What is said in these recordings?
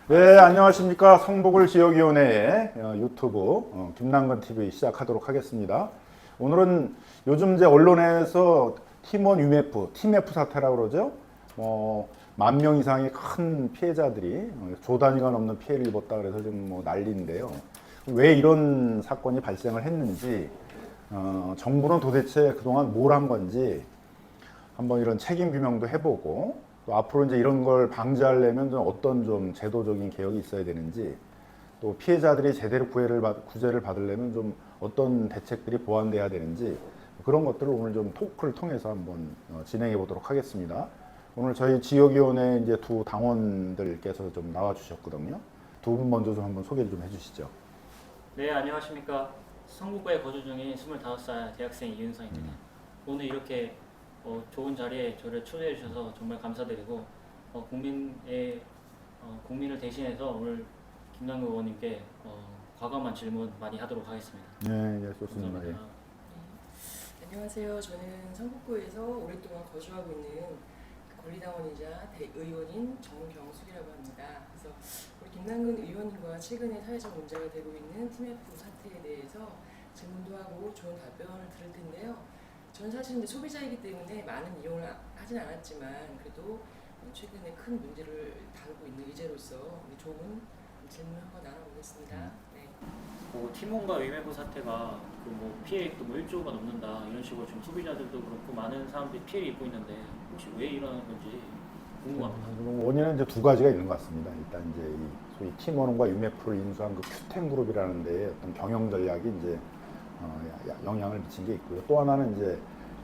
네, 안녕하십니까. 성북을 지역위원회의 유튜브 김남근 TV 시작하도록 하겠습니다. 오늘은 요즘 이제 언론에서 팀원 UMF, TMF 사태라고 그러죠. 만 명 이상의 큰 피해자들이 조 단위가 넘는 피해를 입었다 그래서 지금 뭐 난리인데요. 왜 이런 사건이 발생을 했는지, 정부는 도대체 그동안 뭘 한 건지 한번 이런 책임 규명도 해보고, 또 앞으로 이제 이런 걸 방지하려면 좀 어떤 좀 제도적인 개혁이 있어야 되는지, 또 피해자들이 제대로 구제를 받으려면 좀 어떤 대책들이 보완돼야 되는지, 그런 것들을 오늘 좀 토크를 통해서 한번 진행해 보도록 하겠습니다. 오늘 저희 지역위원회 이제 두 당원들께서 좀 나와 주셨거든요. 두 분 먼저 좀 한번 소개를 좀 해주시죠. 네, 안녕하십니까. 성북구에 거주 중인 25살 대학생 이윤성입니다. 오늘 이렇게 좋은 자리에 저를 초대해 주셔서 정말 감사드리고 국민을 대신해서 오늘 김남근 의원님께 과감한 질문 많이 하도록 하겠습니다. 네, 예, 좋습니다. 감사합니다. 안녕하세요. 저는 성북구에서 오랫동안 거주하고 있는 권리당원이자 대의원인 정경숙이라고 합니다. 그래서 우리 김남근 의원님과 최근에 사회적 문제가 되고 있는 TMF 사태에 대해서 질문도 하고 좋은 답변을 들을 텐데요. 저는 사실 이제 소비자이기 때문에 많은 이용을 하진 않았지만 그래도 최근에 큰 문제를 다루고 있는 의제로서 좋은 질문을 한번 나눠보겠습니다. 네. 팀원과 위메프 사태가 피해액도 1조가 넘는다 이런 식으로 지금 소비자들도 그렇고 많은 사람들이 피해를 입고 있는데 혹시 왜 이러는 건지 궁금합니다. 원인은 이제 두 가지가 있는 것 같습니다. 일단 이제 이 소위 팀원과 UMF를 인수한 그 큐텐그룹이라는 데에 어떤 경영 전략이 이제 영향을 미친 게 있고요. 또 하나는 이제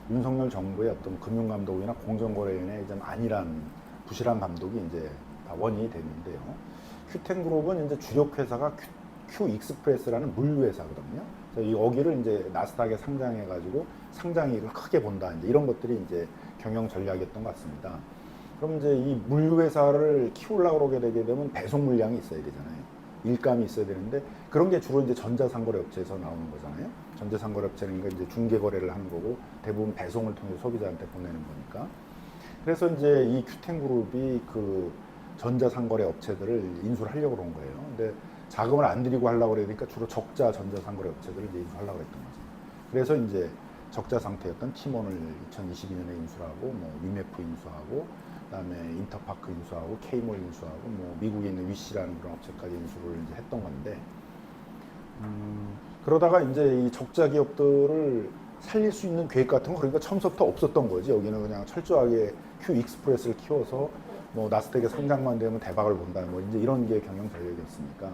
윤석열 정부의 어떤 금융감독이나 공정거래위원회의 좀 안일한 부실한 감독이 이제 다 원인이 됐는데요. 큐텐그룹은 이제 주력 회사가 큐익스프레스라는 물류회사거든요. 그래서 여기를 이제 나스닥에 상장해가지고 상장이익을 크게 본다. 이제 이런 것들이 이제 경영 전략이었던 것 같습니다. 그럼 이제 이 물류회사를 키우려고 그러게 되게 되면 배송 물량이 있어야 되잖아요. 일감이 있어야 되는데 그런 게 주로 이제 전자상거래 업체에서 나오는 거잖아요. 전자상거래 업체는 이제 중개 거래를 하는 거고 대부분 배송을 통해 소비자한테 보내는 거니까. 그래서 이제 이 큐텐그룹이 그 전자상거래 업체들을 인수를 하려고 그런 거예요. 근데 자금을 안 들이고 하려고 그러니까 주로 적자 전자상거래 업체들을 이제 인수하려고 했던 거죠. 그래서 이제 적자 상태였던 팀원을 2022년에 인수하고, 위메프 인수하고, 그다음에 인터파크 인수하고, K몰 인수하고, 미국에 있는 위시라는 그런 업체까지 인수를 이제 했던 건데, 그러다가 이제 이 적자 기업들을 살릴 수 있는 계획 같은 거 그러니까 처음부터 없었던 거지. 여기는 그냥 철저하게 큐 익스프레스를 키워서 나스닥에 상장만 되면 대박을 본다. 이제 이런 게 경영 전략이었으니까.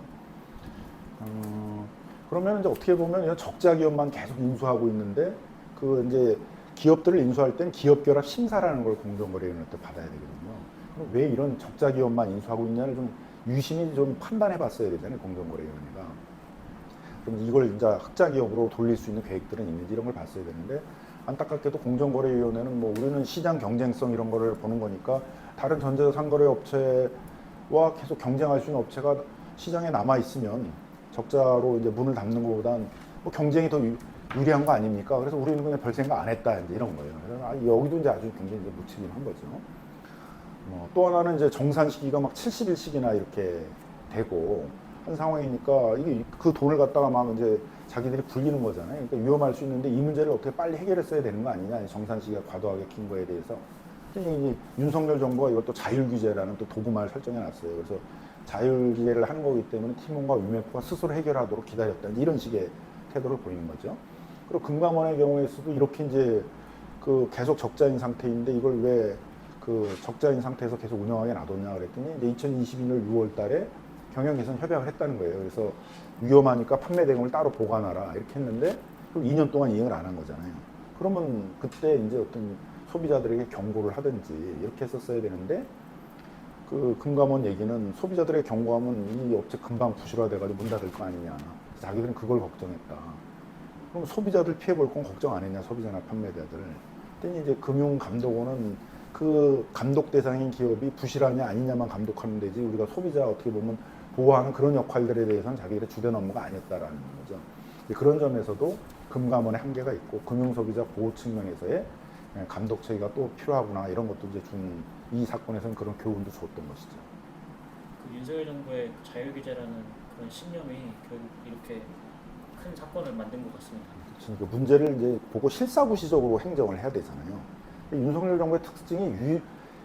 그러면 이제 어떻게 보면 이런 적자 기업만 계속 인수하고 있는데 그 이제 기업들을 인수할 땐 기업결합 심사라는 걸 공정거래위원회한테 받아야 되거든요. 그럼 왜 이런 적자 기업만 인수하고 있냐를 좀 유심히 좀 판단해 봤어야 되잖아요, 공정거래위원회가. 그럼 이걸 이제 흑자 기업으로 돌릴 수 있는 계획들은 있는지 이런 걸 봤어야 되는데 안타깝게도 공정거래위원회는 우리는 시장 경쟁성 이런 거를 보는 거니까 다른 전자상거래 업체와 계속 경쟁할 수 있는 업체가 시장에 남아 있으면 적자로 이제 문을 닫는 것보단 경쟁이 더 유리한 거 아닙니까? 그래서 우리는 그냥 별 생각 안 했다 이제 이런 거예요. 그래서 여기도 이제 아주 굉장히 이제 무책임한 거죠. 또 하나는 이제 정산 시기가 막 70일씩이나 이렇게 되고 한 상황이니까 이게 그 돈을 갖다가 막 이제 자기들이 굴리는 거잖아요. 그러니까 위험할 수 있는데 이 문제를 어떻게 빨리 해결했어야 되는 거 아니냐. 정산 시기가 과도하게 긴 거에 대해서. 이제 윤석열 정부가 이것도 자율규제라는 또 도구만을 설정해 놨어요. 그래서 자율규제를 하는 거기 때문에 팀원과 위메프가 스스로 해결하도록 기다렸다. 이런 식의 태도를 보이는 거죠. 그리고 금감원의 경우에서도 이렇게 이제 그 계속 적자인 상태인데 이걸 왜 그 적자인 상태에서 계속 운영하게 놔뒀냐 그랬더니 이제 2022년 6월 달에 경영 개선 협약을 했다는 거예요. 그래서 위험하니까 판매 대금을 따로 보관하라 이렇게 했는데 그럼 2년 동안 이행을 안 한 거잖아요. 그러면 그때 이제 어떤 소비자들에게 경고를 하든지 이렇게 했었어야 되는데 그 금감원 얘기는 소비자들에게 경고하면 이 업체 금방 부실화돼가지고 문 닫을 거 아니냐. 자기들은 그걸 걱정했다. 그럼 소비자들 피해 볼 건 걱정 안 했냐, 소비자나 판매자들. 그랬더니 이제 금융감독원은 그 감독 대상인 기업이 부실하냐 아니냐만 감독하면 되지 우리가 소비자 어떻게 보면 보호하는 그런 역할들에 대해서는 자기들의 주된 업무가 아니었다라는 거죠. 그런 점에서도 금감원의 한계가 있고 금융소비자 보호 측면에서의 감독 체계가 또 필요하구나 이런 것도 이제 이 사건에서는 그런 교훈도 줬던 것이죠. 윤석열 정부의 자유 규제라는 그런 신념이 결국 이렇게 큰 사건을 만든 것 같습니다. 그 문제를 이제 보고 실사구시적으로 행정을 해야 되잖아요. 윤석열 정부의 특징이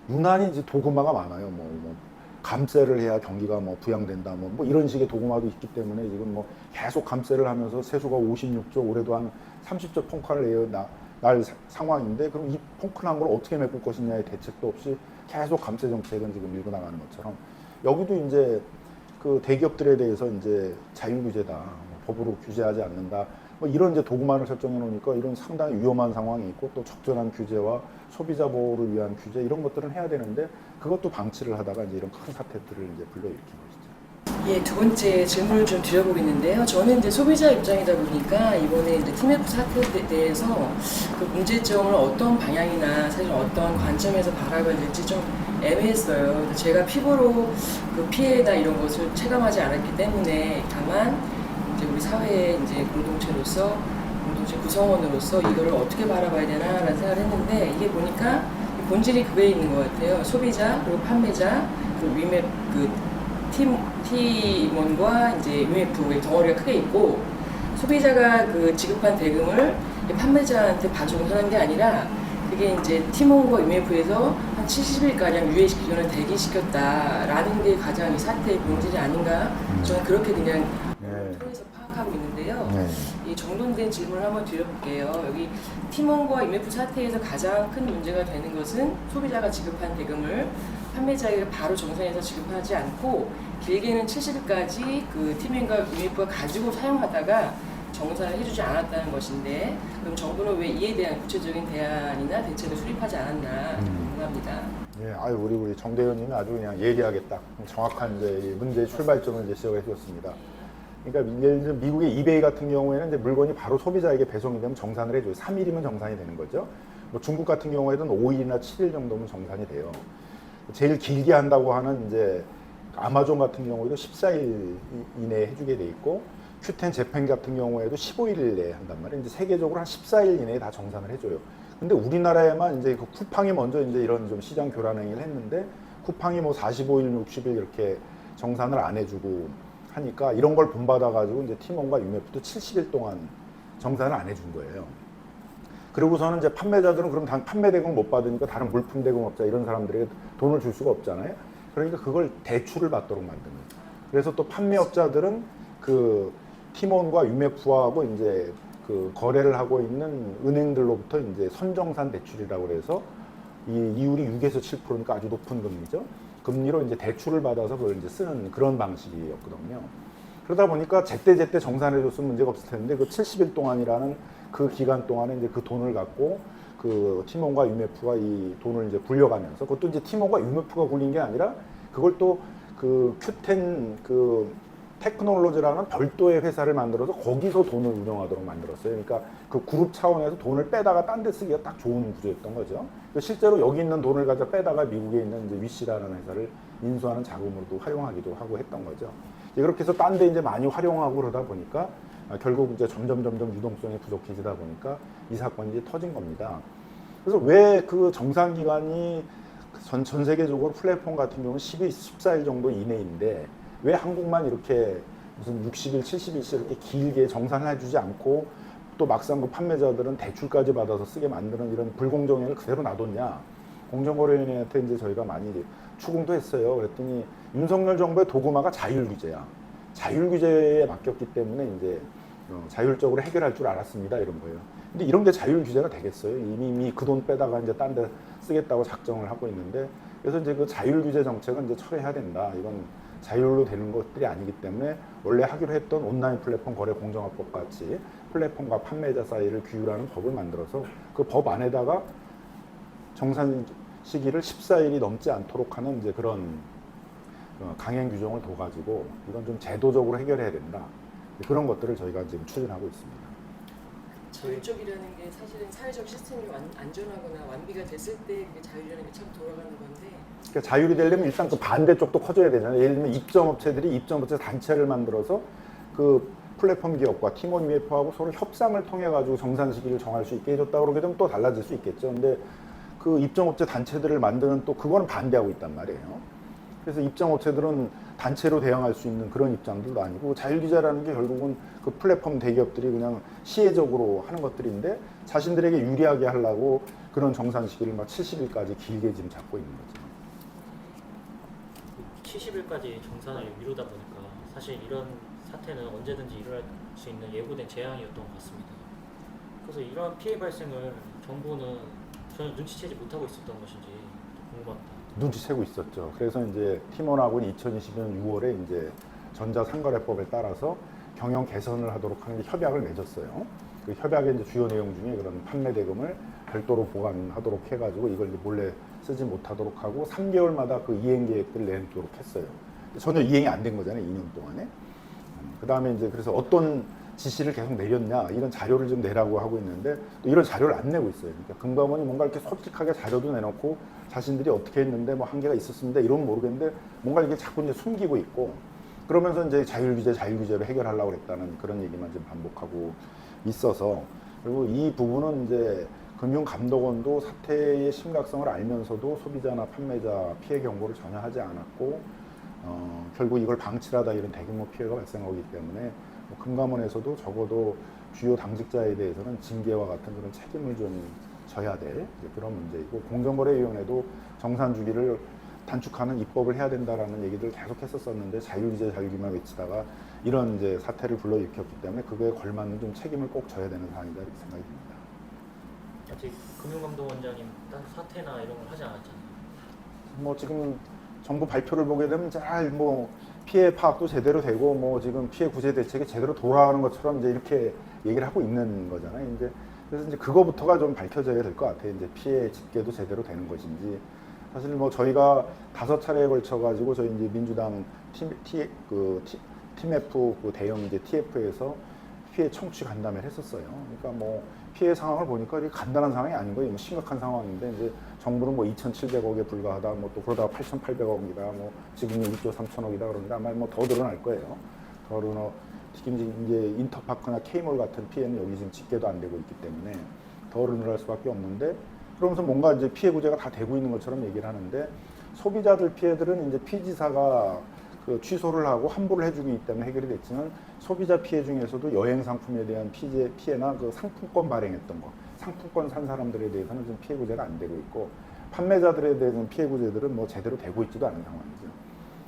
유난히 이제 도구마가 많아요. 뭐 감세를 해야 경기가 뭐 부양된다. 뭐 이런 식의 도구마도 있기 때문에 지금 뭐 계속 감세를 하면서 세수가 56조, 올해도 한 30조 펑크를 날 상황인데, 그럼 이 펑크난 걸 어떻게 메꿀 것이냐의 대책도 없이 계속 감세 정책은 지금 밀고 나가는 것처럼, 여기도 이제 그 대기업들에 대해서 이제 자율 규제다, 뭐 법으로 규제하지 않는다, 뭐 이런 이제 도구만을 설정해 놓으니까 이런 상당히 위험한 상황이 있고, 또 적절한 규제와 소비자 보호를 위한 규제, 이런 것들은 해야 되는데 그것도 방치를 하다가 이제 이런 큰 사태들을 이제 불러일으킨 것이죠. 예, 두 번째 질문을 좀 드려보겠는데요. 저는 이제 소비자 입장이다 보니까 이번에 이제 TMF 사태에 대해서 그 문제점을 어떤 방향이나 사실 어떤 관점에서 바라봐야 될지 좀 애매했어요. 제가 피부로 그 피해나 이런 것을 체감하지 않았기 때문에, 다만 이제 우리 사회의 이제 공동체 구성원으로서 이거를 어떻게 바라봐야 되나라는 생각을 했는데, 이게 보니까 본질이 그거에 있는 것 같아요. 소비자 그리고 판매자 그리고 위맵 팀원과 이제 UMF의 덩어리가 크게 있고, 소비자가 그 지급한 대금을 판매자한테 반송하는 게 아니라 그게 이제 팀원과 UMF에서 한 70일가량 유예시키거나 대기시켰다라는 게 가장 이 사태의 본질이 아닌가, 저는 그렇게 그냥 통해서 파악하고 있는데요. 이 정돈된 질문을 한번 드려볼게요. 여기 팀원과 UMF 사태에서 가장 큰 문제가 되는 것은 소비자가 지급한 대금을 판매자에게 바로 정산해서 지급하지 않고 길게는 70일까지 그 팀원과 UMF가 가지고 사용하다가 정산을 해주지 않았다는 것인데, 그럼 정부는 왜 이에 대한 구체적인 대안이나 대책을 수립하지 않았나 궁금합니다. 예, 우리 정대현님이 아주 그냥 예리하게 딱 정확한 이제 이 문제의 출발점을 이제 지적해 주셨습니다. 그러니까 예를 들어 미국의 이베이 같은 경우에는 이제 물건이 바로 소비자에게 배송이 되면 정산을 해줘요. 3일이면 정산이 되는 거죠. 뭐 중국 같은 경우에는 5일이나 7일 정도면 정산이 돼요. 제일 길게 한다고 하는 이제 아마존 같은 경우에도 14일 이내에 해주게 돼 있고, 큐텐 재팬 같은 경우에도 15일 내에 한단 말이에요. 이제 세계적으로 한 14일 이내에 다 정산을 해줘요. 근데 우리나라에만 이제 그 쿠팡이 먼저 이제 이런 좀 시장 교란 행위를 했는데, 쿠팡이 뭐 45일, 60일 이렇게 정산을 안 해주고 하니까 이런 걸 본받아가지고 이제 팀원과 UMF도 70일 동안 정산을 안 해준 거예요. 그리고서는 이제 판매자들은 그럼 판매 대금 못 받으니까 다른 물품 대금업자 이런 사람들에게 돈을 줄 수가 없잖아요. 그러니까 그걸 대출을 받도록 만든 거예요. 그래서 또 판매업자들은 그 팀원과 UMF하고 이제 그 거래를 하고 있는 은행들로부터 이제 선정산 대출이라고 해서 이 이율이 6에서 7%니까 아주 높은 금리죠. 금리로 이제 대출을 받아서 그걸 이제 쓰는 그런 방식이었거든요. 그러다 보니까 제때 정산해줬으면 문제가 없을 텐데, 그 70일 동안이라는 그 기간 동안에 이제 그 돈을 갖고 그 팀원과 UMF가 이 돈을 이제 굴려가면서, 그것도 이제 팀원과 UMF가 굴린 게 아니라 그걸 또 그 큐텐 그 테크놀로지라는 별도의 회사를 만들어서 거기서 돈을 운영하도록 만들었어요. 그러니까 그 그룹 차원에서 돈을 빼다가 딴 데 쓰기가 딱 좋은 구조였던 거죠. 실제로 여기 있는 돈을 가져 빼다가 미국에 있는 이제 위시라는 회사를 인수하는 자금으로도 활용하기도 하고 했던 거죠. 그렇게 해서 딴 데 이제 많이 활용하고 그러다 보니까 결국 이제 점점 유동성이 부족해지다 보니까 이 사건이 이제 터진 겁니다. 그래서 왜 그 정산 기간이 전 세계적으로 플랫폼 같은 경우는 14일 정도 이내인데 왜 한국만 이렇게 무슨 60일, 70일씩 이렇게 길게 정산을 해주지 않고 또 막상 그 판매자들은 대출까지 받아서 쓰게 만드는 이런 불공정행위를 그대로 놔뒀냐. 공정거래위원회한테 이제 저희가 많이 추궁도 했어요. 그랬더니 윤석열 정부의 도구마가 자율규제야. 자율규제에 맡겼기 때문에 이제 자율적으로 해결할 줄 알았습니다. 이런 거예요. 근데 이런 게 자율규제가 되겠어요? 이미 그 돈 빼다가 이제 딴 데 쓰겠다고 작정을 하고 있는데, 그래서 이제 그 자율규제 정책은 이제 철회해야 된다. 이건 자율로 되는 것들이 아니기 때문에 원래 하기로 했던 온라인 플랫폼 거래 공정화법 같이 플랫폼과 판매자 사이를 규율하는 법을 만들어서 그 법 안에다가 정산 시기를 14일이 넘지 않도록 하는 이제 그런 강행 규정을 둬가지고 이건 좀 제도적으로 해결해야 된다. 그런 것들을 저희가 지금 추진하고 있습니다. 자율적이라는 게 사실은 사회적 시스템이 안전하거나 완비가 됐을 때 그게 자율이라는 게 참 돌아가는 건데, 그러니까 자율이 되려면 일단 그 반대쪽도 커져야 되잖아요. 예를 들면 입점업체들이 입점업체 단체를 만들어서 그 플랫폼 기업과 팀원 UMF하고 서로 협상을 통해 가지고 정산 시기를 정할 수 있게 해줬다 그러게 되면 또 달라질 수 있겠죠. 근데 그 입점업체 단체들을 만드는 또 그거는 반대하고 있단 말이에요. 그래서 입장업체들은 단체로 대응할 수 있는 그런 입장들도 아니고 자율규제라는 게 결국은 그 플랫폼 대기업들이 그냥 시혜적으로 하는 것들인데 자신들에게 유리하게 하려고 그런 정산 시기를 막 70일까지 길게 지금 잡고 있는 거죠. 70일까지 정산을 미루다 보니까 사실 이런 사태는 언제든지 일어날 수 있는 예고된 재앙이었던 것 같습니다. 그래서 이러한 피해 발생을 정부는 전혀 눈치채지 못하고 있었던 것인지 궁금합니다. 눈치채고 있었죠. 그래서 이제 팀원하고는 2020년 6월에 이제 전자상거래법에 따라서 경영 개선을 하도록 하는 게 협약을 맺었어요. 그 협약의 이제 주요 내용 중에 그런 판매 대금을 별도로 보관하도록 해가지고 이걸 이제 몰래 쓰지 못하도록 하고 3개월마다 그 이행 계획들을 내도록 했어요. 전혀 이행이 안 된 거잖아요, 2년 동안에. 그 다음에 이제 그래서 어떤 지시를 계속 내렸냐 이런 자료를 좀 내라고 하고 있는데 또 이런 자료를 안 내고 있어요. 그러니까 금감원이 뭔가 이렇게 솔직하게 자료도 내놓고 자신들이 어떻게 했는데 뭐 한계가 있었습니다 이러면 모르겠는데 뭔가 이렇게 자꾸 이제 숨기고 있고 그러면서 이제 자율규제로 해결하려고 했다는 그런 얘기만 지금 반복하고 있어서 그리고 이 부분은 이제 금융감독원도 사태의 심각성을 알면서도 소비자나 판매자 피해 경고를 전혀 하지 않았고 결국 이걸 방치하다 이런 대규모 피해가 발생하고 있기 때문에 뭐 금감원에서도 적어도 주요 당직자에 대해서는 징계와 같은 그런 책임을 좀 져야 될 그런 문제이고 공정거래위원회도 정산 주기를 단축하는 입법을 해야 된다라는 얘기를 계속 했었었는데 자율규제만 외치다가 이런 이제 사태를 불러일으켰기 때문에 그거에 걸맞는 좀 책임을 꼭 져야 되는 사안이다 이렇게 생각이 듭니다. 아직 금융감독원장님 딴 사태나 이런 걸 하지 않았잖아요. 뭐 지금 정부 발표를 보게 되면 잘 뭐 피해 파악도 제대로 되고 뭐 지금 피해 구제 대책이 제대로 돌아가는 것처럼 이제 이렇게 얘기를 하고 있는 거잖아요. 이제 그래서 이제 그거부터가 좀 밝혀져야 될 것 같아요. 이제 피해 집계도 제대로 되는 것인지. 사실 뭐 저희가 5차례에 걸쳐 가지고 저희 이제 민주당 팀F 그 대형 이제 TF에서 피해 청취 간담회를 했었어요. 그러니까 뭐 피해 상황을 보니까 이게 간단한 상황이 아닌 거예요. 뭐 심각한 상황인데 이제 정부는 뭐 2,700억에 불과하다, 뭐 또 그러다가 8,800억이다, 뭐 지금 1조 3천억이다 그러는데 아마 뭐 더 늘어날 거예요. 더 늘어 특히 이제 인터파크나 K몰 같은 피해는 여기 지금 집계도 안 되고 있기 때문에 더 늘어날 수밖에 없는데 그러면서 뭔가 이제 피해 구제가 다 되고 있는 것처럼 얘기를 하는데 소비자들 피해들은 이제 피지사가 그 취소를 하고 환불을 해주기 때문에 해결이 됐지만 소비자 피해 중에서도 여행 상품에 대한 피해나 그 상품권 발행했던 거, 상품권 산 사람들에 대해서는 좀 피해 구제가 안 되고 있고 판매자들에 대한 피해 구제들은 뭐 제대로 되고 있지도 않은 상황이죠.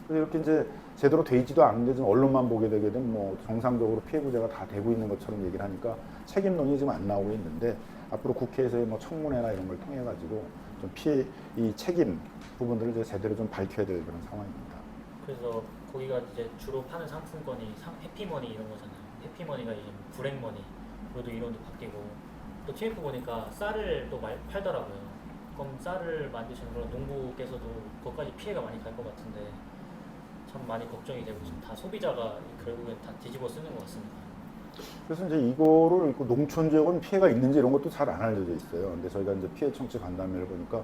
그래서 이렇게 이제 제대로 돼 있지도 않은데 지금 언론만 보게 되게 되면 뭐 정상적으로 피해 구제가 다 되고 있는 것처럼 얘기를 하니까 책임론이 지금 안 나오고 있는데 앞으로 국회에서의 뭐 청문회나 이런 걸 통해 가지고 좀 피해 이 책임 부분들을 이제 제대로 좀 밝혀야 될 그런 상황입니다. 그래서 거기가 이제 주로 파는 상품권이 해피머니 이런 거잖아요. 해피머니가 이제 브렉머니, 그래도 이론도 바뀌고 또 TF 보니까 쌀을 또 팔더라고요. 그럼 쌀을 만드시는 그런 농부께서도 거기까지 피해가 많이 갈 것 같은데 참 많이 걱정이 되고 지금 다 소비자가 결국엔 다 뒤집어 쓰는 것 같습니다. 그래서 이제 이거를 그 농촌 지역은 피해가 있는지 이런 것도 잘 안 알려져 있어요. 근데 저희가 이제 피해 청취 간담회를 보니까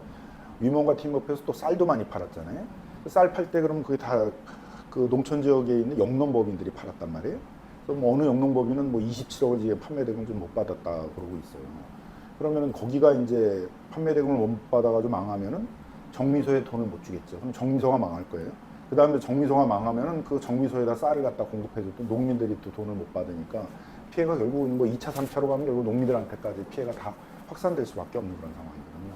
위mon과 팀업에서 또 쌀도 많이 팔았잖아요. 쌀 팔 때 그러면 그게 다 그 농촌 지역에 있는 영농법인들이 팔았단 말이에요. 그래서 뭐 어느 영농법인은 뭐 27억을 지금 판매대금 좀 못 받았다 그러고 있어요. 그러면은 거기가 이제 판매대금을 못 받아가지고 망하면은 정미소에 돈을 못 주겠죠. 그럼 정미소가 망할 거예요. 그 다음에 정미소가 망하면은 그 정미소에다 쌀을 갖다 공급해줬던 농민들이 또 돈을 못 받으니까 피해가 결국은 뭐 2차, 3차로 가면 결국 농민들한테까지 피해가 다 확산될 수밖에 없는 그런 상황이거든요.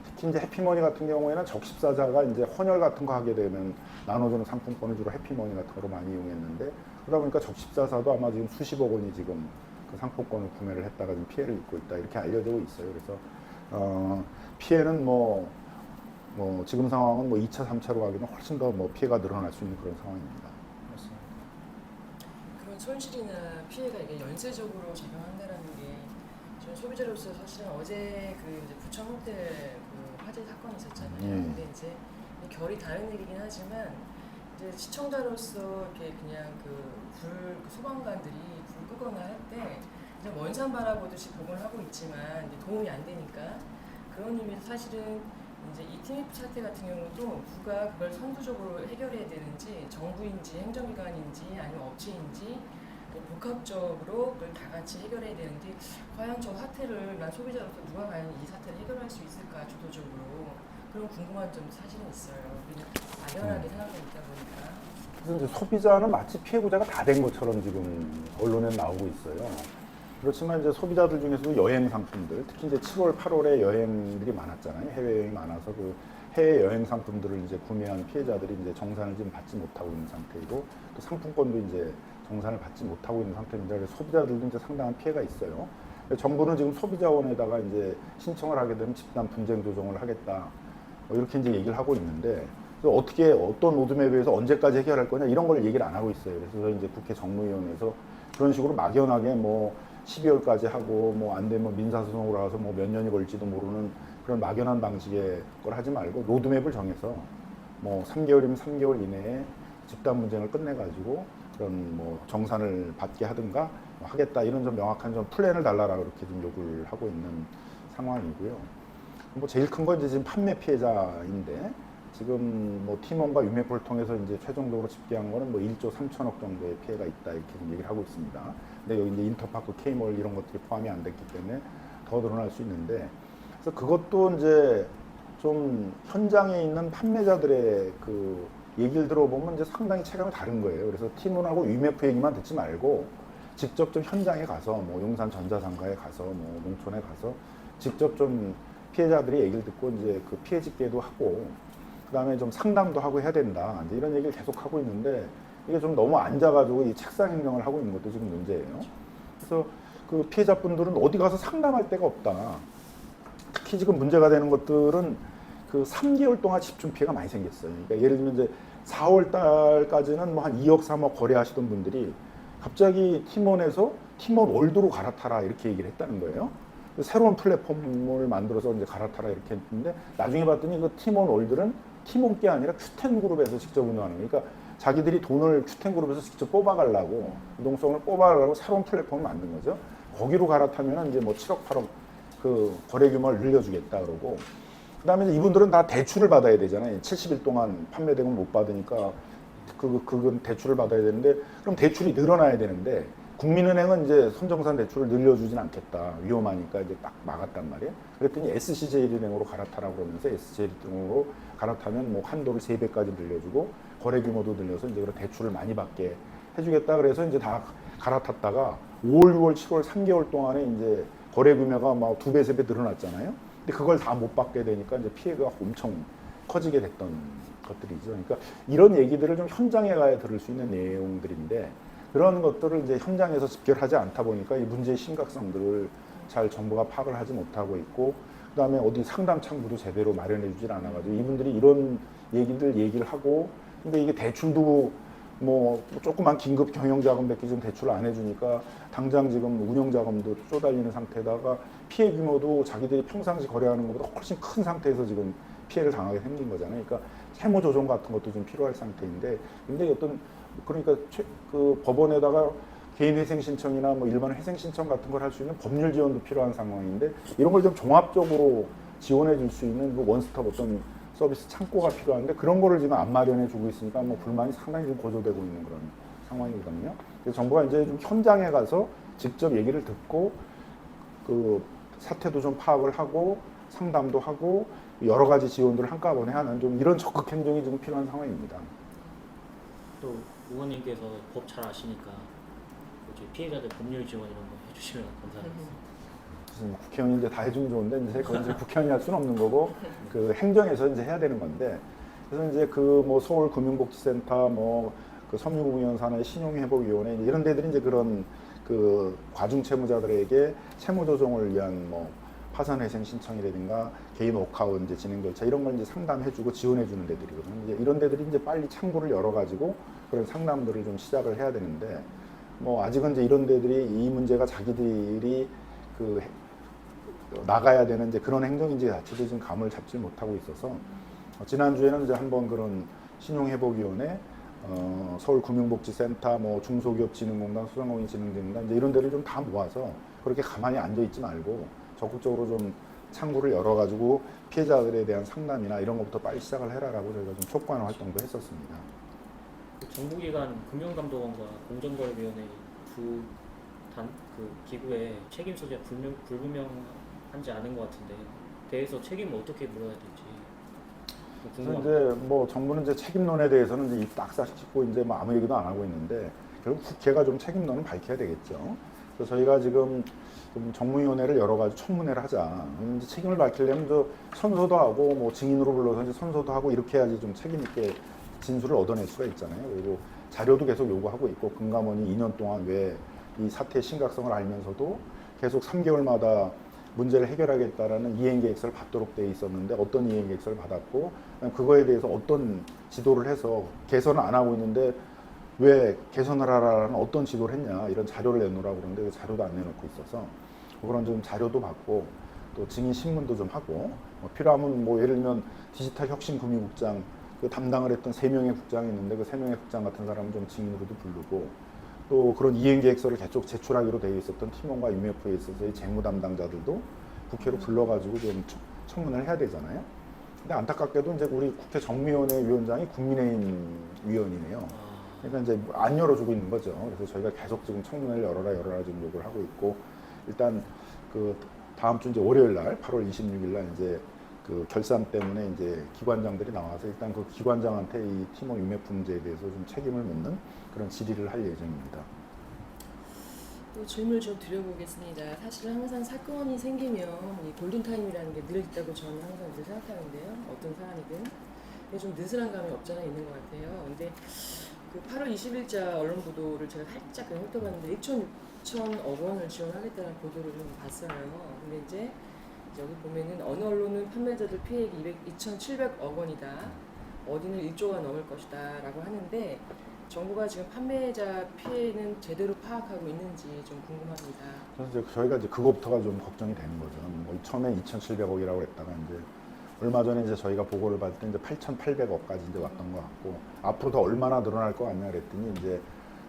특히 이제 해피머니 같은 경우에는 적십사자가 이제 헌혈 같은 거 하게 되면 나눠주는 상품권을 주로 해피머니 같은 거로 많이 이용했는데 그러다 보니까 적십사자도 아마 지금 수십억 원이 지금 그 상품권을 구매를 했다가 지금 피해를 입고 있다 이렇게 알려지고 있어요. 그래서 피해는 뭐 지금 상황은 뭐 2차, 3차로 가기는 훨씬 더 뭐 피해가 늘어날 수 있는 그런 상황입니다. 맞습니다. 그런 손실이나 피해가 이게 연쇄적으로 작용한다라는 게 저는 소비자로서 사실은 어제 그 이제 부천 호텔 그 화재 사건이 있었잖아요. 근데 이제 결이 다른 일이긴 하지만 이제 시청자로서 이렇게 그냥 소방관들이 불 끄거나 할 때 이제 먼 산 바라보듯이 복원을 하고 있지만 이제 도움이 안 되니까 그런 의미에서 사실은 이제 이 TF 사태 같은 경우도 누가 그걸 선두적으로 해결해야 되는지 정부인지 행정기관인지 아니면 업체인지 복합적으로 그걸 다 같이 해결해야 되는데 과연 저 사태를 난 소비자로서 누가 과연 이 사태를 해결할 수 있을까 주도적으로 그런 궁금한 점 사실은 있어요. 그냥 막연하게 생각하고 있다 보니까. 그래서 이제 소비자는 마치 피해구자가 다 된 것처럼 지금 언론에 나오고 있어요. 그렇지만 이제 소비자들 중에서도 여행 상품들, 특히 이제 7월, 8월에 여행들이 많았잖아요. 해외여행이 많아서 그 해외 여행 상품들을 이제 구매한 피해자들이 이제 정산을 지금 받지 못하고 있는 상태이고, 또 상품권도 이제 정산을 받지 못하고 있는 상태입니다. 그래서 소비자들도 이제 상당한 피해가 있어요. 정부는 지금 소비자원에다가 이제 신청을 하게 되면 집단 분쟁 조정을 하겠다, 이렇게 이제 얘기를 하고 있는데, 그래서 어떻게 어떤 로드맵에 의해서 언제까지 해결할 거냐 이런 걸 얘기를 안 하고 있어요. 그래서 이제 국회 정무위원회에서 그런 식으로 막연하게 뭐 12월까지 하고 뭐 안 되면 민사소송으로 가서 뭐 몇 년이 걸릴지도 모르는 그런 막연한 방식의 걸 하지 말고 로드맵을 정해서 뭐 3개월이면 3개월 이내에 집단 분쟁을 끝내가지고 그런 뭐 정산을 받게 하든가 하겠다, 이런 좀 명확한 좀 플랜을 달라라 그렇게 좀 요구를 하고 있는 상황이고요. 뭐 제일 큰 건 이제 지금 판매 피해자인데, 지금 뭐 팀원과 유메프를 통해서 이제 최종적으로 집계한 거는 뭐 1조 3천억 정도의 피해가 있다, 이렇게 좀 얘기를 하고 있습니다. 근데 여기 이제 인터파크, K몰 이런 것들이 포함이 안 됐기 때문에 더 늘어날 수 있는데, 그래서 그것도 이제 좀 현장에 있는 판매자들의 그 얘기를 들어보면 이제 상당히 체감이 다른 거예요. 그래서 팀원하고 유메프 얘기만 듣지 말고 직접 좀 현장에 가서 뭐 용산 전자상가에 가서 뭐 농촌에 가서 직접 좀 피해자들의 얘기를 듣고 이제 그 피해 집계도 하고, 그다음에 좀 상담도 하고 해야 된다, 이제 이런 얘기를 계속 하고 있는데, 이게 좀 너무 앉아가지고 이 책상 행정을 하고 있는 것도 지금 문제예요. 그래서 그 피해자분들은 어디 가서 상담할 데가 없다. 특히 지금 문제가 되는 것들은 그 3개월 동안 집중 피해가 많이 생겼어요. 그러니까 예를 들면 이제 4월 달까지는 뭐 한 2억, 3억 거래하시던 분들이 갑자기 팀원에서 팀원 월드로 갈아타라 이렇게 얘기를 했다는 거예요. 새로운 플랫폼을 만들어서 이제 갈아타라 이렇게 했는데, 나중에 봤더니 그 팀원 월드는 팀원 게 아니라 큐텐그룹에서 직접 운영하는 거예요. 그러니까 자기들이 돈을 큐텐그룹에서 직접 뽑아가려고, 유동성을 뽑아가려고 새로운 플랫폼을 만든 거죠. 거기로 갈아타면 이제 뭐 7억, 8억 그 거래 규모를 늘려주겠다 그러고, 그다음에 이분들은 다 대출을 받아야 되잖아요. 70일 동안 판매대금 못 받으니까 그건 대출을 받아야 되는데, 그럼 대출이 늘어나야 되는데, 국민은행은 이제 선정산 대출을 늘려주진 않겠다, 위험하니까 이제 딱 막았단 말이에요. 그랬더니 SC제일은행으로 갈아타라고 그러면서 SC제일은행으로 갈아타면 뭐 한도를 3배까지 늘려주고 거래 규모도 늘려서 이제 그런 대출을 많이 받게 해주겠다. 그래서 이제 다 갈아탔다가 5월, 6월, 7월 3개월 동안에 이제 거래 규모가 막 2배, 3배 늘어났잖아요. 근데 그걸 다 못 받게 되니까 이제 피해가 엄청 커지게 됐던 것들이죠. 그러니까 이런 얘기들을 좀 현장에 가야 들을 수 있는 내용들인데, 그런 것들을 이제 현장에서 집결하지 않다 보니까 이 문제의 심각성들을 잘 정부가 파악을 하지 못하고 있고, 그다음에 어디 상담 창구도 제대로 마련해 주질 않아가지고 이분들이 이런 얘기를 하고, 근데 이게 대출도 뭐 조그만 긴급 경영자금밖에 지금 대출을 안 해주니까 당장 지금 운영자금도 쪼달리는 상태에다가 피해 규모도 자기들이 평상시 거래하는 것보다 훨씬 큰 상태에서 지금 피해를 당하게 생긴 거잖아요. 그러니까 채무 조정 같은 것도 좀 필요할 상태인데, 근데 그러니까 그 법원에다가 개인 회생 신청이나 뭐 일반 회생 신청 같은 걸 할 수 있는 법률 지원도 필요한 상황인데, 이런 걸 좀 종합적으로 지원해 줄 수 있는 그 원스톱 어떤 서비스 창고가 필요한데, 그런 거를 지금 안 마련해 주고 있으니까 뭐 불만이 상당히 좀 고조되고 있는 그런 상황이거든요. 그래서 정부가 이제 좀 현장에 가서 직접 얘기를 듣고 그 사태도 좀 파악을 하고 상담도 하고 여러 가지 지원들을 한꺼번에 하는 좀 이런 적극 행정이 좀 필요한 상황입니다. 또 의원님께서 법 잘 아시니까 이제 피해자들 법률 지원 이런 거 해주시면 감사하겠습니다. 무슨 국회의원이 이제 다 해주면 좋은데, 이제 그건 이제 국회의원이 할 수는 없는 거고 그 행정에서 이제 해야 되는 건데, 그래서 이제 그 뭐 서울금융복지센터, 뭐 그 섬유공연산의 신용회복위원회 이런 데들이 이제 그런 그 과중 채무자들에게 채무 조정을 위한 뭐 파산회생 신청이라든가 개인 워크아웃 이제 진행 절차 이런 걸 이제 상담해주고 지원해주는 데들이거든요. 이제 이런 데들이 이제 빨리 창구를 열어가지고 그런 상담들을 좀 시작을 해야 되는데, 뭐 아직은 이제 이런 데들이 이 문제가 자기들이 그 나가야 되는 이제 그런 행정인지 자체도 지금 감을 잡지 못하고 있어서, 지난주에는 이제 한번 그런 신용회복위원회, 서울금융복지센터, 뭐 중소기업진흥공단, 소상공인진흥진흥단 이제 이런 데를 좀 다 모아서 그렇게 가만히 앉아 있지 말고 적극적으로 좀 창구를 열어가지고 피해자들에 대한 상담이나 이런 것부터 빨리 시작을 해라라고 저희가 좀 촉구하는 활동도 했었습니다. 정부기관 금융감독원과 공정거래위원회 두 기구의 책임 소재가 불분명한지 않은 것 같은데, 대해서 책임을 어떻게 물어야 될지. 그래서 궁금합니다. 이제 뭐 정부는 이제 책임론에 대해서는 이제 입 딱싹 짚고 이제 뭐 아무 얘기도 안 하고 있는데 결국 국회가 좀 책임론을 밝혀야 되겠죠. 그래서 저희가 지금 좀 정무위원회를 여러 가지 청문회를 하자. 이제 책임을 밝히려면 저 선서도 하고 뭐 증인으로 불러서 이제 선서도 하고 이렇게 해야지 좀 책임 있게 진술을 얻어낼 수가 있잖아요. 그리고 자료도 계속 요구하고 있고 금감원이 2년 동안 왜 이 사태의 심각성을 알면서도 계속 3개월마다 문제를 해결하겠다라는 이행계획서를 받도록 돼 있었는데 어떤 이행계획서를 받았고 그거에 대해서 어떤 지도를 해서 개선을 안 하고 있는데 왜 개선을 하라는 어떤 지도를 했냐 이런 자료를 내놓으라고 그러는데 그 자료도 안 내놓고 있어서 그런 좀 자료도 받고 또 증인 신문도 좀 하고 뭐 필요하면 뭐 예를 들면 디지털 혁신 금융국장 그 담당을 했던 3명의 국장이 있는데 그 3명의 국장 같은 사람은 좀 증인으로도 부르고 또 그런 이행계획서를 계속 제출하기로 되어 있었던 팀원과 UMF에 있어서의 재무 담당자들도 국회로 불러가지고 좀 청문을 해야 되잖아요. 근데 안타깝게도 이제 우리 국회 정무위원회 위원장이 국민의힘 위원이네요. 그러니까 이제 안 열어주고 있는 거죠. 그래서 저희가 계속 지금 청문회를 열어라 지금 요구를 하고 있고 일단 그 다음 주 이제 월요일 날 8월 26일 날 이제 그 결산 때문에 이제 기관장들이 나와서 일단 그 기관장한테 이 팀원 UMF 문제에 대해서 좀 책임을 묻는 그런 질의를 할 예정입니다. 또 질문을 좀 드려보겠습니다. 사실 항상 사건이 생기면 이 골든타임이라는 게 늘 있다고 저는 항상 이제 생각하는데요. 어떤 사안이든. 근데 좀 느슨한 감이 없잖아 있는 것 같아요. 근데 그 8월 20일자 언론 보도를 제가 살짝 그냥 훑어봤는데 6,6천억 원을 지원하겠다는 보도를 좀 봤어요. 근데 이제 여기 보면은 어느 언론은 판매자들 피해액이 2,700억 원이다. 어디는 1조가 넘을 것이다 라고 하는데 정부가 지금 판매자 피해는 제대로 파악하고 있는지 좀 궁금합니다. 그래서 이제 저희가 이제 그것부터가 좀 걱정이 되는 거죠. 뭐 처음에 2,700억이라고 했다가 이제 얼마 전에 이제 저희가 보고를 받을 때 이제 8,800억까지 이제 왔던 것 같고 앞으로 더 얼마나 늘어날 거 같냐 그랬더니 이제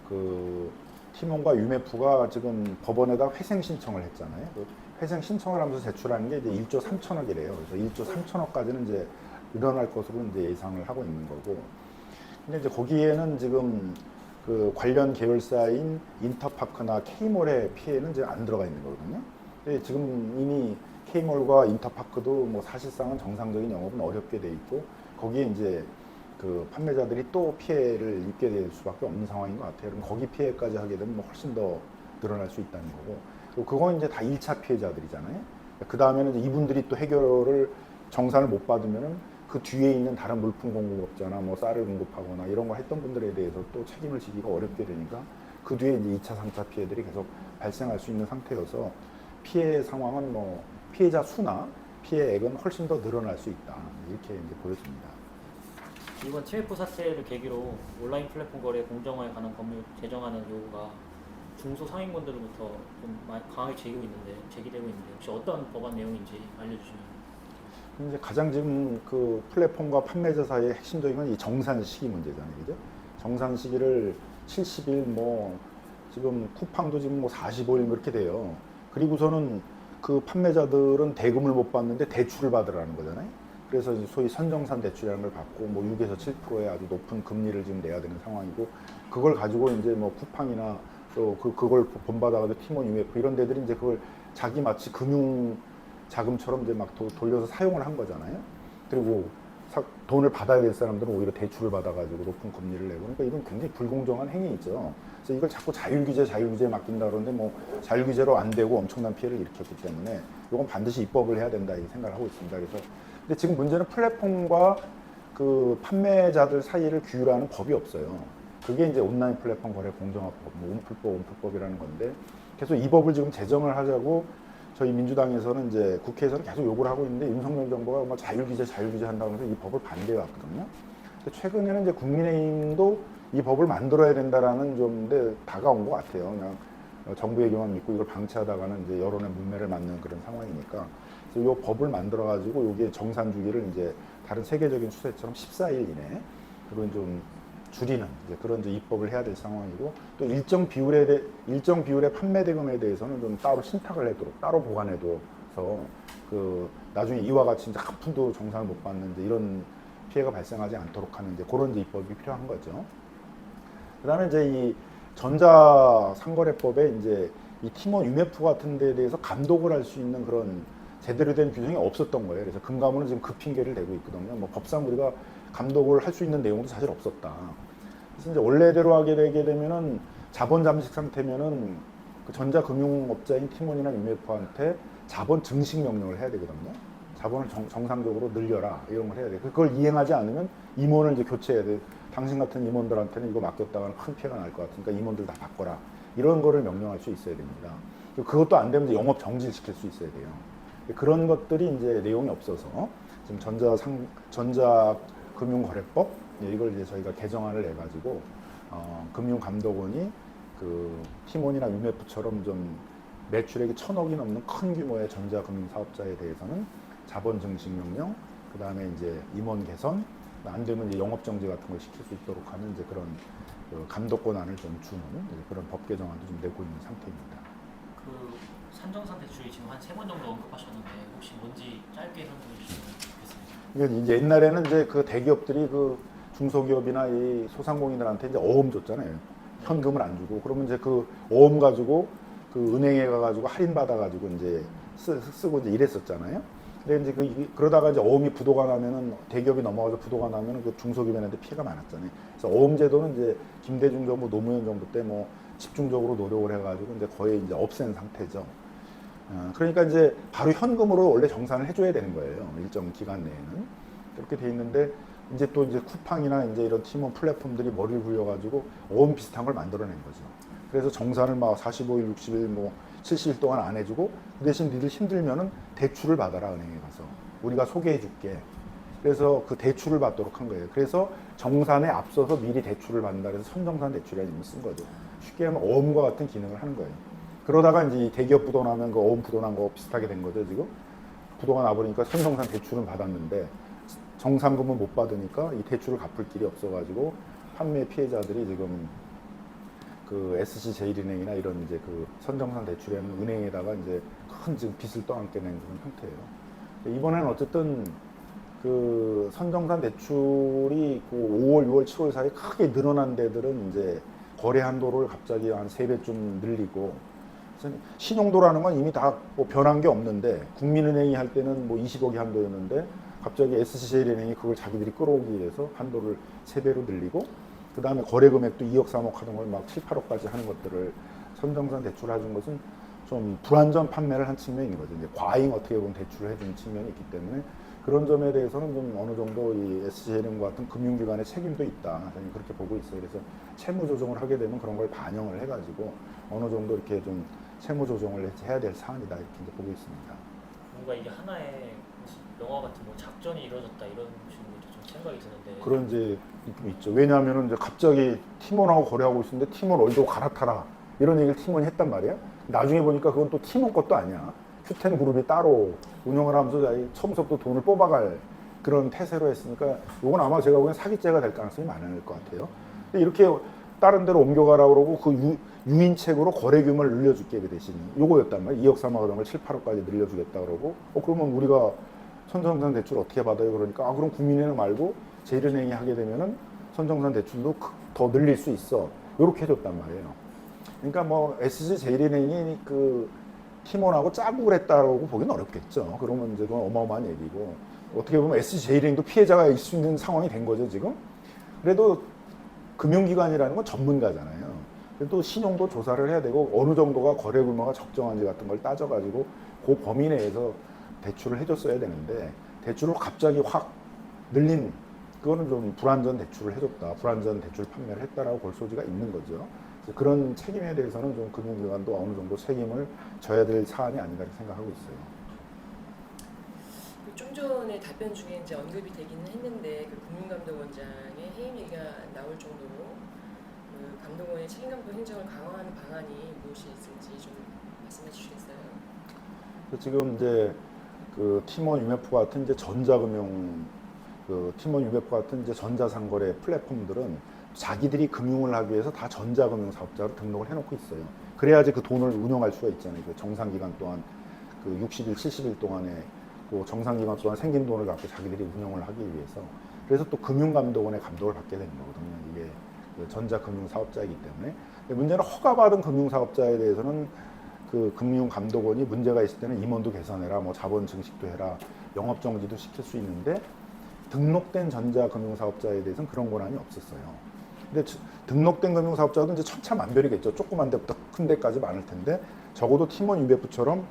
그 팀원과 UMF가 지금 법원에다 회생 신청을 했잖아요. 그 회생 신청을 하면서 제출하는 게 이제 1조 3천억이래요. 그래서 1조 3천억까지는 이제 늘어날 것으로 이제 예상을 하고 있는 거고. 근데 이제 거기에는 지금 그 관련 계열사인 인터파크나 K몰의 피해는 이제 안 들어가 있는 거거든요. 근데 지금 이미 K몰과 인터파크도 뭐 사실상은 정상적인 영업은 어렵게 돼 있고 거기에 이제 그 판매자들이 또 피해를 입게 될 수밖에 없는 상황인 것 같아요. 그럼 거기 피해까지 하게 되면 뭐 훨씬 더 늘어날 수 있다는 거고. 그리고 그건 이제 다 1차 피해자들이잖아요. 그 다음에는 이제 이분들이 또 해결을 정산을 못 받으면은 그 뒤에 있는 다른 물품 공급업자나 뭐 쌀을 공급하거나 이런 거 했던 분들에 대해서 또 책임을 지기가 어렵게 되니까 그 뒤에 이제 2차, 3차 피해들이 계속 발생할 수 있는 상태여서 피해 상황은 뭐 피해자 수나 피해액은 훨씬 더 늘어날 수 있다. 이렇게 이제 보여집니다. 이번 TF 사태를 계기로 온라인 플랫폼 거래 공정화에 관한 법률 제정하는 요구가 중소상인분들로부터 좀 강하게 제기되고 있는데 혹시 어떤 법안 내용인지 알려주시면. 이제 가장 지금 그 플랫폼과 판매자 사이의 핵심적인 건 이 정산 시기 문제잖아요, 그죠? 정산 시기를 70일 뭐 지금 쿠팡도 지금 뭐 45일 이렇게 돼요. 그리고서는 그 판매자들은 대금을 못 받는데 대출을 받으라는 거잖아요. 그래서 이제 소위 선정산 대출이라는 걸 받고 뭐 6에서 7%의 아주 높은 금리를 지금 내야 되는 상황이고 그걸 가지고 이제 뭐 쿠팡이나 또 그걸 본받아가지고 팀원 UMF 이런 데들이 이제 그걸 자기 마치 금융 자금처럼 이제 막 돌려서 사용을 한 거잖아요. 그리고 돈을 받아야 될 사람들은 오히려 대출을 받아가지고 높은 금리를 내고 그러니까 이건 굉장히 불공정한 행위이죠. 그래서 이걸 자꾸 자율규제에 맡긴다 그러는데 뭐 자율규제로 안 되고 엄청난 피해를 일으켰기 때문에 이건 반드시 입법을 해야 된다 이 생각을 하고 있습니다. 그래서 근데 지금 문제는 플랫폼과 그 판매자들 사이를 규율하는 법이 없어요. 그게 이제 온라인 플랫폼 거래 공정화법, 뭐 온풀법이라는 건데 계속 이 법을 지금 제정을 하자고 저희 민주당에서는 이제 국회에서는 계속 요구를 하고 있는데 윤석열 정부가 뭐 자율규제 한다고 해서 이 법을 반대해 왔거든요. 최근에는 이제 국민의힘도 이 법을 만들어야 된다라는 좀 다가온 것 같아요. 그냥 정부 얘기만 믿고 이걸 방치하다가는 이제 여론의 문매를 맞는 그런 상황이니까. 그래서 이 법을 만들어 가지고 이게 정산 주기를 이제 다른 세계적인 추세처럼 14일 이내 그런 좀 줄이는 이제 그런 이제 입법을 해야 될 상황이고 또 일정 비율의 판매 대금에 대해서는 좀 따로 신탁을 해도록 따로 보관해둬서 그 나중에 이와 같이 이제 한 푼도 정산을 못 받는 이제 이런 피해가 발생하지 않도록 하는 이제 그런 이제 입법이 필요한 거죠. 그다음에 이제 이 전자상거래법에 이제 이 팀원 UMF 같은 데에 대해서 감독을 할 수 있는 그런 제대로 된 규정이 없었던 거예요. 그래서 금감원은 지금 그 핑계를 대고 있거든요. 뭐 법상 우리가 감독을 할 수 있는 내용도 사실 없었다. 그래서 이제 원래대로 하게 되게 되면은 자본 잠식 상태면은 그 전자금융업자인 팀원이나 UMF한테 자본 증식 명령을 해야 되거든요. 자본을 정상적으로 늘려라 이런 걸 해야 돼. 그걸 이행하지 않으면 임원을 이제 교체해야 돼. 당신 같은 임원들한테는 이거 맡겼다가는 큰 피해가 날 것 같으니까 임원들 다 바꿔라. 이런 거를 명령할 수 있어야 됩니다. 그것도 안 되면 이제 영업 정지를 시킬 수 있어야 돼요. 그런 것들이 이제 내용이 없어서 지금 전자금융거래법 이걸 이제 저희가 개정안을 내 가지고 금융감독원이 그 팀원이나 UMF처럼 좀 매출액이 1,000억이 넘는 큰 규모의 전자금융 사업자에 대해서는 자본 증식 명령, 그 다음에 이제 임원 개선, 안 되면 이제 영업 정지 같은 걸 시킬 수 있도록 하는 이제 그런 그 감독권한을 좀 주는 그런 법 개정안도 좀 내고 있는 상태입니다. 그 산정상 대출이 지금 한 3번 정도 언급하셨는데 혹시 뭔지 짧게 설명해 주시면 좋겠습니다. 이게 이제 옛날에는 이제 그 대기업들이 그 중소기업이나 이 소상공인들한테 이제 어음 줬잖아요. 현금을 안 주고 그러면 이제 그 어음 가지고 그 은행에 가가지고 할인 받아가지고 이제 쓰고 이제 이랬었잖아요. 근데 이제 그러다가 이제 어음이 부도가 나면은 대기업이 넘어가서 부도가 나면은 그 중소기업한테 피해가 많았잖아요. 그래서 어음 제도는 이제 김대중 정부, 노무현 정부 때 뭐 집중적으로 노력을 해가지고 이제 거의 이제 없앤 상태죠. 그러니까 이제 바로 현금으로 원래 정산을 해줘야 되는 거예요. 일정 기간 내에는 그렇게 돼 있는데 이제 또 이제 쿠팡이나 이제 이런 팀원 플랫폼들이 머리를 굴려가지고 어음 비슷한 걸 만들어낸 거죠. 그래서 정산을 막 45일, 60일, 뭐 70일 동안 안 해주고 그 대신 니들 힘들면은 대출을 받아라 은행에 가서 우리가 소개해줄게. 그래서 그 대출을 받도록 한 거예요. 그래서 정산에 앞서서 미리 대출을 받는다 그래서 선정산 대출이라는 이름을 쓴 거죠. 쉽게 하면 어음과 같은 기능을 하는 거예요. 그러다가 이제 대기업 부도 나면 그 어음 부도 난 거 비슷하게 된 거죠 지금. 부도가 나버리니까 선정산 대출은 받았는데 정산금은 못 받으니까 이 대출을 갚을 길이 없어가지고 판매 피해자들이 지금 그 SC제일은행이나 이런 이제 그 선정산 대출에는 은행에다가 이제 큰 지금 빚을 떠안게 된 그런 형태예요. 이번에는 어쨌든 그 선정산 대출이 그 5월, 6월, 7월 사이에 크게 늘어난 데들은 이제 거래 한도를 갑자기 한 3배쯤 늘리고 신용도라는 건 이미 다 뭐 변한 게 없는데 국민은행이 할 때는 뭐 20억이 한도였는데 갑자기 SC제일은행이 그걸 자기들이 끌어오기 위해서 한도를 3배로 늘리고 그 다음에 거래 금액도 2억, 3억 하던 걸 막 7, 8억까지 하는 것들을 선정산 대출을 해준 것은 좀 불안전 판매를 한 측면인 거죠. 이제 과잉 어떻게 보면 대출을 해준 측면이 있기 때문에 그런 점에 대해서는 좀 어느 정도 이 SC제일은행과 같은 금융기관의 책임도 있다. 저는 그렇게 보고 있어요. 그래서 채무 조정을 하게 되면 그런 걸 반영을 해가지고 어느 정도 이렇게 좀 채무 조정을 해야 될 사안이다 이렇게 이제 보고 있습니다. 뭔가 이게 하나의 영화 같은 뭐 작전이 이루어졌다 이런 식으로 좀 생각이 드는데 그런 이제 느낌이 있죠. 왜냐하면은 이제 갑자기 팀원하고 거래하고 있는데 팀원 얼도 갈아타라 이런 얘기를 팀원이 했단 말이야. 나중에 보니까 그건 또 팀원 것도 아니야. 큐텐 그룹이 따로 운영을 하면서 처음부터 돈을 뽑아갈 그런 태세로 했으니까 이건 아마 제가 보기엔 사기죄가 될 가능성이 많을 것 같아요. 근데 이렇게 다른 데로 옮겨가라 그러고 그 유인책으로 거래 규모를 늘려줄게 그 대신 요거였단 말이야. 2억 3억 하던 걸 7, 8억까지 늘려주겠다 그러고 그러면 우리가 선정산 대출 어떻게 받아요? 그러니까 그럼 국민은행 말고 제일은행이 하게 되면은 선정산 대출도 더 늘릴 수 있어. 요렇게 해줬단 말이에요. 그러니까 뭐 SC제일은행이 그 팀원하고 짜고 그랬다고 보기는 어렵겠죠. 그러면 이제 그건 어마어마한 얘기고 어떻게 보면 SC제일은행도 피해자가 있을 수 있는 상황이 된 거죠 지금. 그래도 금융기관이라는 건 전문가잖아요. 또 신용도 조사를 해야 되고 어느 정도가 거래 규모가 적정한지 같은 걸 따져가지고 그 범위 내에서 대출을 해줬어야 되는데 대출을 갑자기 확 늘린 그거는 좀 불안전 대출을 해줬다. 불안전 대출 판매를 했다라고 볼 소지가 있는 거죠. 그런 책임에 대해서는 좀 금융기관도 어느 정도 책임을 져야 될 사안이 아닌가 생각하고 있어요. 좀 전에 답변 중에 이제 언급이 되기는 했는데 그 금융감독원장의 해임 얘기가 나올 정도로 그 감독원의 책임감독 행정을 강화하는 방안이 무엇이 있을지 좀 말씀해 주시겠어요? 지금 이제 그 팀원 UMF 같은 이제 전자금융 그 팀원 UMF 같은 이제 전자상거래 플랫폼들은 자기들이 금융을 하기 위해서 다 전자금융 사업자로 등록을 해놓고 있어요. 그래야지 그 돈을 운영할 수가 있잖아요. 그 정상기간 동안 그 60일, 70일 동안에 그 정상기간 동안 생긴 돈을 갖고 자기들이 운영을 하기 위해서 그래서 또 금융감독원의 감독을 받게 되는 거거든요. 이게 그 전자금융 사업자이기 때문에. 근데 문제는 허가받은 금융사업자에 대해서는 그 금융감독원이 문제가 있을 때는 임원도 개선해라, 뭐 자본 증식도 해라, 영업 정지도 시킬 수 있는데 등록된 전자금융사업자에 대해서는 그런 권한이 없었어요. 근데 등록된 금융사업자도 이제 천차만별이겠죠. 조그만 데부터 큰 데까지 많을 텐데 적어도 팀원 UBF처럼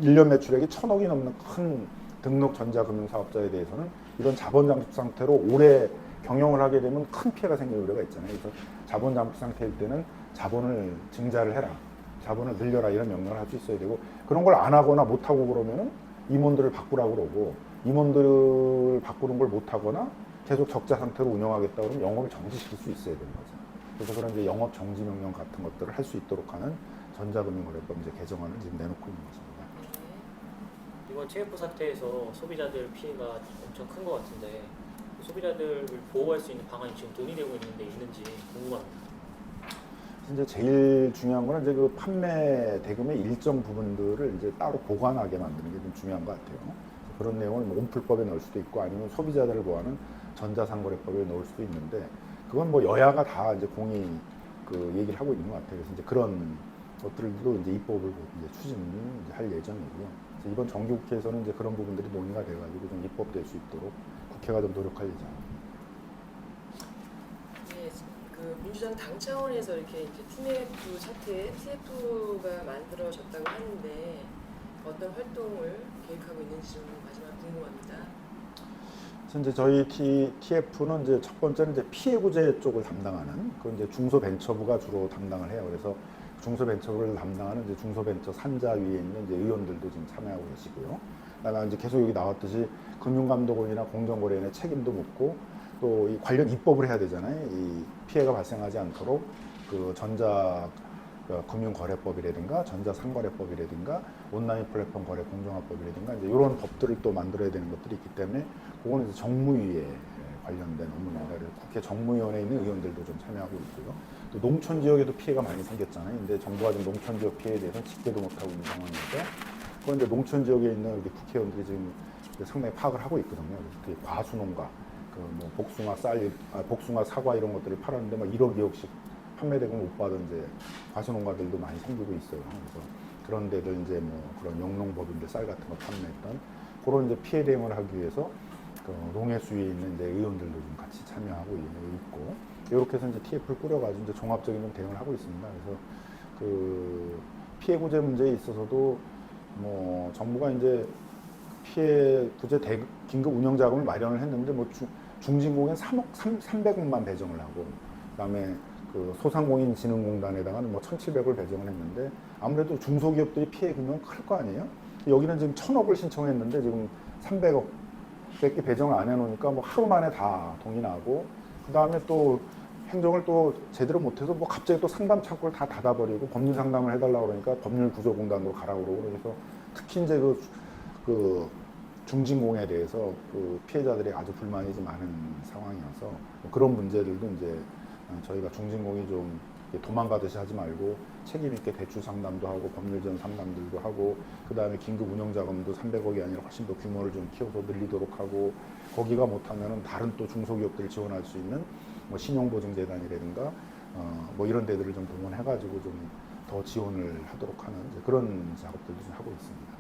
1년 매출액이 1,000억이 넘는 큰 등록 전자금융사업자에 대해서는 이런 자본 잠식 상태로 오래 경영을 하게 되면 큰 피해가 생길 우려가 있잖아요. 그래서 자본 잠식 상태일 때는 자본을 증자를 해라, 자본을 늘려라 이런 명령을 할 수 있어야 되고, 그런 걸 안 하거나 못 하고 그러면은 임원들을 바꾸라고 그러고, 임원들을 바꾸는 걸 못 하거나 계속 적자 상태로 운영하겠다 그러면 영업을 정지시킬 수 있어야 되는 거죠. 그래서 그런 이제 영업 정지 명령 같은 것들을 할 수 있도록 하는 전자금융거래법 이제 개정안을 지금 내놓고 있는 것입니다. 이번 TF 사태에서 소비자들 피해가 엄청 큰 것 같은데 소비자들을 보호할 수 있는 방안이 지금 논의되고 있는데 있는지 궁금합니다. 이제 제일 중요한 거는 이제 그 판매 대금의 일정 부분들을 이제 따로 보관하게 만드는 게 좀 중요한 것 같아요. 그런 내용을 뭐 온풀법에 넣을 수도 있고 아니면 소비자들을 보호하는 전자상거래법에 넣을 수도 있는데, 그건 뭐 여야가 다 이제 공히 그 얘기를 하고 있는 것 같아요. 그래서 이제 그런 것들도 이제 입법을 이제 추진을 이제 할 예정이고요. 그래서 이번 정기국회에서는 이제 그런 부분들이 논의가 돼가지고 좀 입법될 수 있도록 국회가 좀 노력할 예정입니다. 네, 그 민주당 당 차원에서 이렇게 이제 TF 사태, TF가 만들어졌다고 하는데 어떤 활동을 계획하고 있는지 좀 마지막 궁금합니다. 그래서 이제 저희 TF는 이제 첫 번째는 이제 피해 구제 쪽을 담당하는, 그 이제 중소벤처부가 주로 담당을 해요. 그래서 중소벤처부를 담당하는 이제 중소벤처 산자 위에 있는 이제 의원들도 지금 참여하고 계시고요. 그다음에 이제 계속 여기 나왔듯이 금융감독원이나 공정거래위원회 책임도 묻고 또 이 관련 입법을 해야 되잖아요. 이 피해가 발생하지 않도록 그 전자 금융거래법이라든가 전자상거래법이라든가 온라인 플랫폼 거래 공정화법이라든가 이제 이런 법들을 또 만들어야 되는 것들이 있기 때문에 그거는 이제 정무위에 관련된 업무입니다. 그래서 국회 정무위원회에 있는 의원들도 좀 참여하고 있고요. 또 농촌 지역에도 피해가 많이 생겼잖아요. 근데 정부가 지금 농촌 지역 피해에 대해서 집계도 못하고 있는 상황인데, 그건 이제 농촌 지역에 있는 우리 국회의원들이 지금 상당히 파악을 하고 있거든요. 그래서 과수농가, 그 뭐 복숭아 복숭아 사과 이런 것들을 팔았는데 막 1억 2억씩 판매대금 못 받은 이제 과수농가들도 많이 생기고 있어요. 그래서 그런 데들 이제 뭐 그런 영농법인들 쌀 같은 거 판매했던 그런 이제 피해 대응을 하기 위해서 그 농해수위에 있는 이제 의원들도 좀 같이 참여하고 있고, 이렇게 해서 이제 TF를 꾸려가지고 이제 종합적인 좀 대응을 하고 있습니다. 그래서 그 피해 구제 문제에 있어서도 뭐 정부가 이제 피해 구제 긴급 운영 자금을 마련을 했는데 뭐 중진공엔 300억만 배정을 하고, 그다음에 그 소상공인진흥공단에다가는 뭐 1,700을 배정을 했는데 아무래도 중소기업들이 피해 규모는 클 거 아니에요? 여기는 지금 1,000억을 신청했는데 지금 300억밖에 배정을 안 해놓으니까 뭐 하루 만에 다 동의 나고, 그 다음에 또 행정을 또 제대로 못해서 뭐 갑자기 또 상담 창구를 다 닫아버리고 법률 상담을 해달라고 그러니까 법률구조공단으로 가라고 그러고, 그래서 특히 이제 그 중진공에 대해서 그 피해자들이 아주 불만이 좀 많은 상황이어서 뭐 그런 문제들도 이제 저희가 중진공이 좀 도망가듯이 하지 말고 책임 있게 대출 상담도 하고 법률전 상담들도 하고, 그 다음에 긴급 운영 자금도 300억이 아니라 훨씬 더 규모를 좀 키워서 늘리도록 하고, 거기가 못하면은 다른 또 중소기업들을 지원할 수 있는 뭐 신용보증재단이라든가 뭐 이런 데들을 좀 동원해가지고 좀 더 지원을 하도록 하는 이제 그런 작업들도 좀 하고 있습니다.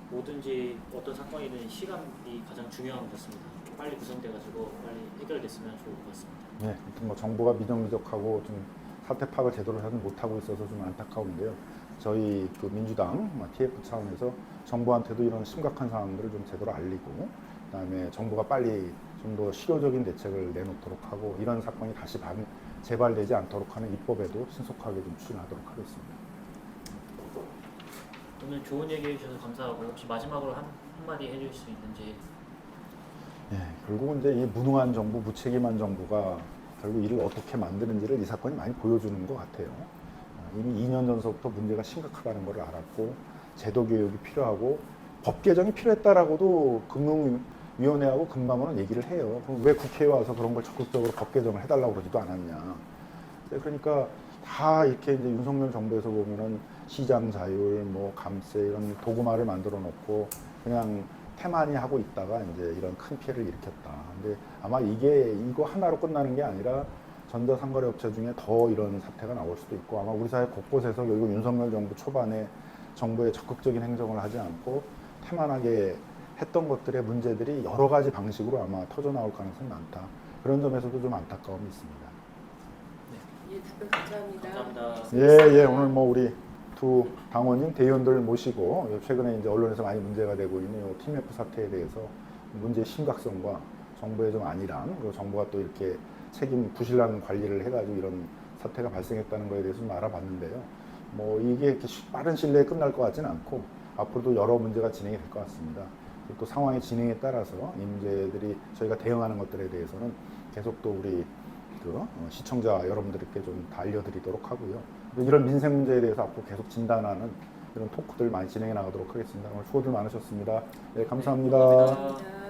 뭐든지 어떤 사건이든 시간이 가장 중요한 것 같습니다. 빨리 구성돼가지고 빨리 해결됐으면 좋을 것 같습니다. 네, 아무튼 뭐 정부가 미적미적하고 좀 사태 파악을 제대로 하지 못하고 있어서 좀 안타까운데요. 저희 그 민주당 TF 차원에서 정부한테도 이런 심각한 상황들을 좀 제대로 알리고, 그다음에 정부가 빨리 좀 더 실효적인 대책을 내놓도록 하고, 이런 사건이 다시 재발되지 않도록 하는 입법에도 신속하게 좀 추진하도록 하겠습니다. 오늘 좋은 얘기 해주셔서 감사하고 혹시 마지막으로 한마디 해줄 수 있는지. 예, 결국은 이제 이 무능한 정부, 무책임한 정부가 결국 이를 어떻게 만드는지를 이 사건이 많이 보여주는 것 같아요. 이미 2년 전서부터 문제가 심각하다는 걸 알았고, 제도 교육이 필요하고 법 개정이 필요했다라고도 금융위원회하고 금감원은 얘기를 해요. 그럼 왜 국회에 와서 그런 걸 적극적으로 법 개정을 해달라고 그러지도 않았냐. 그러니까 다 이렇게 이제 윤석열 정부에서 보면은 시장 자율, 뭐 감세 이런 도구마를 만들어 놓고 그냥 태만히 하고 있다가 이제 이런 큰 피해를 일으켰다. 근데 아마 이거 하나로 끝나는 게 아니라 전자상거래 업체 중에 더 이런 사태가 나올 수도 있고 아마 우리 사회 곳곳에서 결국 윤석열 정부 초반에 정부의 적극적인 행정을 하지 않고 태만하게 했던 것들의 문제들이 여러 가지 방식으로 아마 터져 나올 가능성이 많다. 그런 점에서도 좀 안타까움이 있습니다. 예, 답변 감사합니다. 감사합니다. 예, 오늘 뭐 우리 두 당원님, 대의원들 모시고 최근에 이제 언론에서 많이 문제가 되고 있는 이 TMF 사태에 대해서 문제의 심각성과 정부의 좀 안일함, 그리고 정부가 또 이렇게 책임 부실한 관리를 해가지고 이런 사태가 발생했다는 것에 대해서 좀 알아봤는데요. 뭐 이게 이렇게 빠른 시일 내에 끝날 것 같지는 않고 앞으로도 여러 문제가 진행이 될 것 같습니다. 그리고 또 상황의 진행에 따라서 이 문제들이 저희가 대응하는 것들에 대해서는 계속 또 우리 시청자 여러분들께 좀 다 알려드리도록 하고요. 이런 민생 문제에 대해서 앞으로 계속 진단하는 이런 토크들 많이 진행해 나가도록 하겠습니다. 오늘 수고들 많으셨습니다. 네, 감사합니다. 감사합니다. 감사합니다.